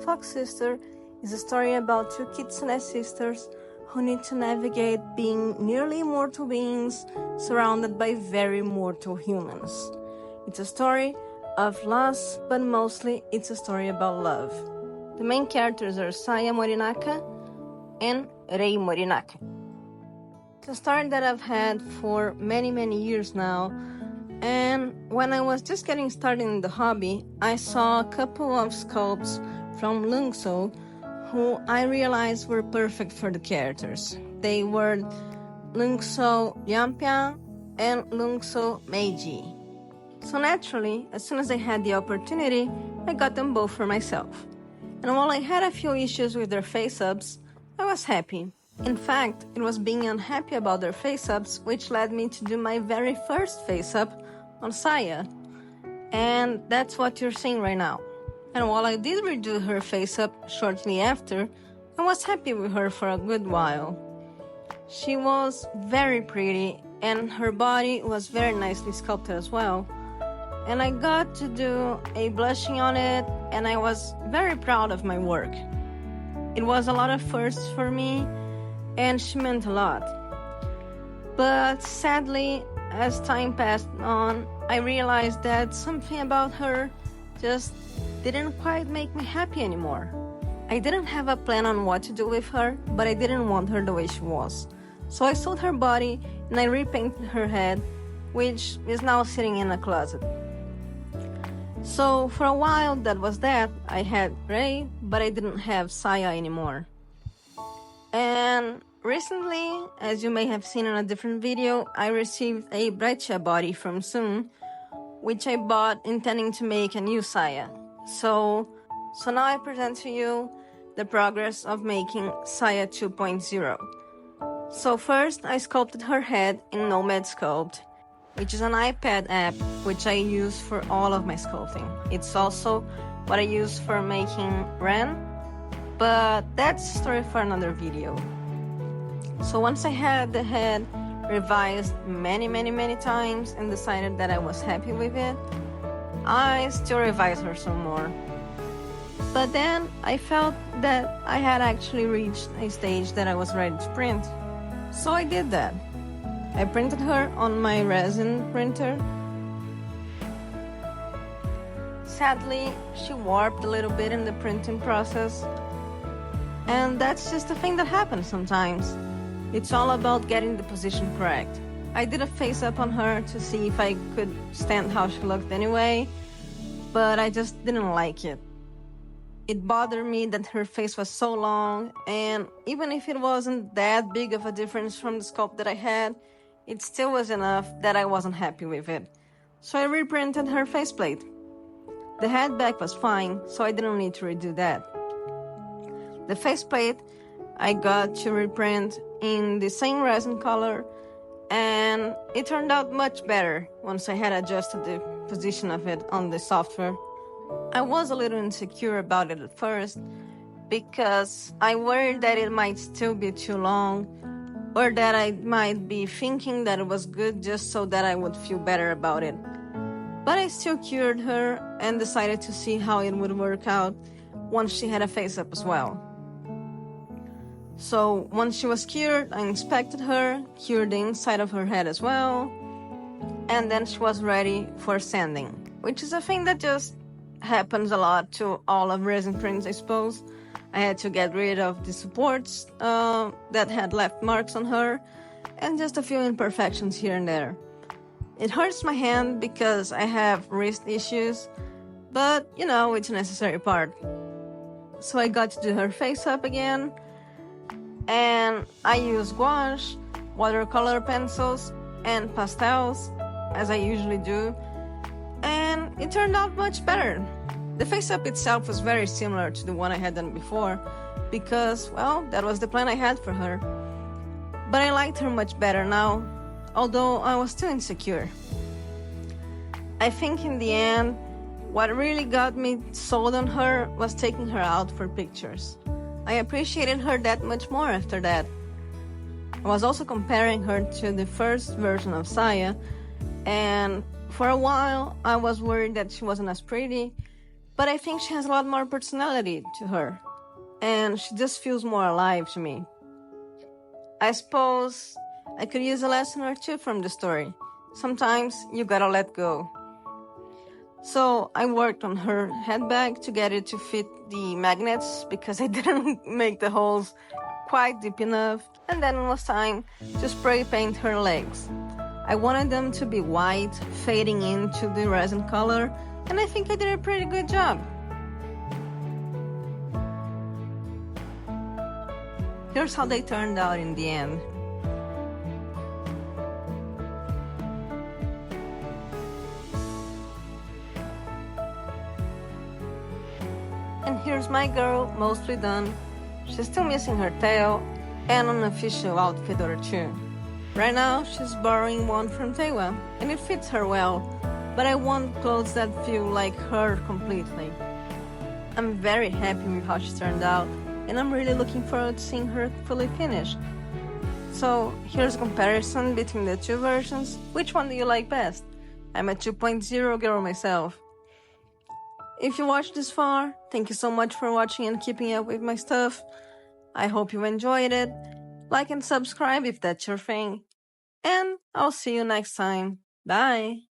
Fox Sister is a story about two kitsune sisters who need to navigate being nearly mortal beings surrounded by very mortal humans. It's a story of loss, but mostly it's a story about love. The main characters are Saya Morinaka and Rei Morinaka. It's a story that I've had for many years now, and when I was just getting started in the hobby, I saw a couple of sculpts from Loongsoul who I realized were perfect for the characters. They were Loongsoul Meiji and Loongsoul Meiji. So naturally, as soon as I had the opportunity, I got them both for myself. And while I had a few issues with their face-ups, I was happy. In fact, it was being unhappy about their face-ups which led me to do my very first face-up on Saya. And that's what you're seeing right now. And while I did redo her face-up shortly after, I was happy with her for a good while. She was very pretty and her body was very nicely sculpted as well. And I got to do a blushing on it and I was very proud of my work. It was a lot of firsts for me and she meant a lot. But sadly, as time passed on, I realized that something about her just didn't quite make me happy anymore. I didn't have a plan on what to do with her, but I didn't want her the way she was. So I sold her body and I repainted her head, which is now sitting in a closet. So for a while that was that. I had Rei, but I didn't have Saya anymore. And recently, as you may have seen in a different video, I received a Breccia body from Soom, which I bought intending to make a new Saya. So now I present to you the progress of making Saya 2.0. So first, I sculpted her head in Nomad Sculpt, which is an iPad app which I use for all of my sculpting. It's also what I use for making Ren, but that's a story for another video. So once I had the head revised many times and decided that I was happy with it, I still revised her some more. But then I felt that I had actually reached a stage that I was ready to print. So I did that. I printed her on my resin printer. Sadly, she warped a little bit in the printing process. And that's just a thing that happens sometimes. It's all about getting the position correct. I did a face-up on her to see if I could stand how she looked anyway, but I just didn't like it. It bothered me that her face was so long, and even if it wasn't that big of a difference from the sculpt that I had, it still was enough that I wasn't happy with it. So I reprinted her faceplate. The head back was fine, so I didn't need to redo that. The faceplate I got to reprint in the same resin color, and it turned out much better once I had adjusted the position of it on the software. I was a little insecure about it at first because I worried that it might still be too long or that I might be thinking that it was good just so that I would feel better about it. But I still cured her and decided to see how it would work out once she had a face-up as well. So once she was cured, I inspected her, cured the inside of her head as well, and then she was ready for sanding, which is a thing that just happens a lot to all of resin prints, I suppose. I had to get rid of the supports that had left marks on her, and just a few imperfections here and there. It hurts my hand because I have wrist issues, but you know, it's a necessary part. So I got to do her face up again, and I used gouache, watercolor pencils, and pastels, as I usually do, and it turned out much better. The face-up itself was very similar to the one I had done before, because, well, that was the plan I had for her. But I liked her much better now, although I was still insecure. I think in the end, what really got me sold on her was taking her out for pictures. I appreciated her that much more after that. I was also comparing her to the first version of Saya, and for a while I was worried that she wasn't as pretty, but I think she has a lot more personality to her, and she just feels more alive to me. I suppose I could use a lesson or two from the story. Sometimes you gotta let go. So I worked on her headbag to get it to fit the magnets because I didn't make the holes quite deep enough, and then it was time to spray paint her legs. I wanted them to be white, fading into the resin color, and I think I did a pretty good job. Here's how they turned out in the end. And here's my girl, mostly done. She's still missing her tail and an official outfit or two. Right now, she's borrowing one from Tewa, and it fits her well, but I want clothes that feel like her completely. I'm very happy with how she turned out, and I'm really looking forward to seeing her fully finished. So here's a comparison between the two versions. Which one do you like best? I'm a 2.0 girl myself. If you watched this far, thank you so much for watching and keeping up with my stuff. I hope you enjoyed it. Like and subscribe if that's your thing. And I'll see you next time. Bye!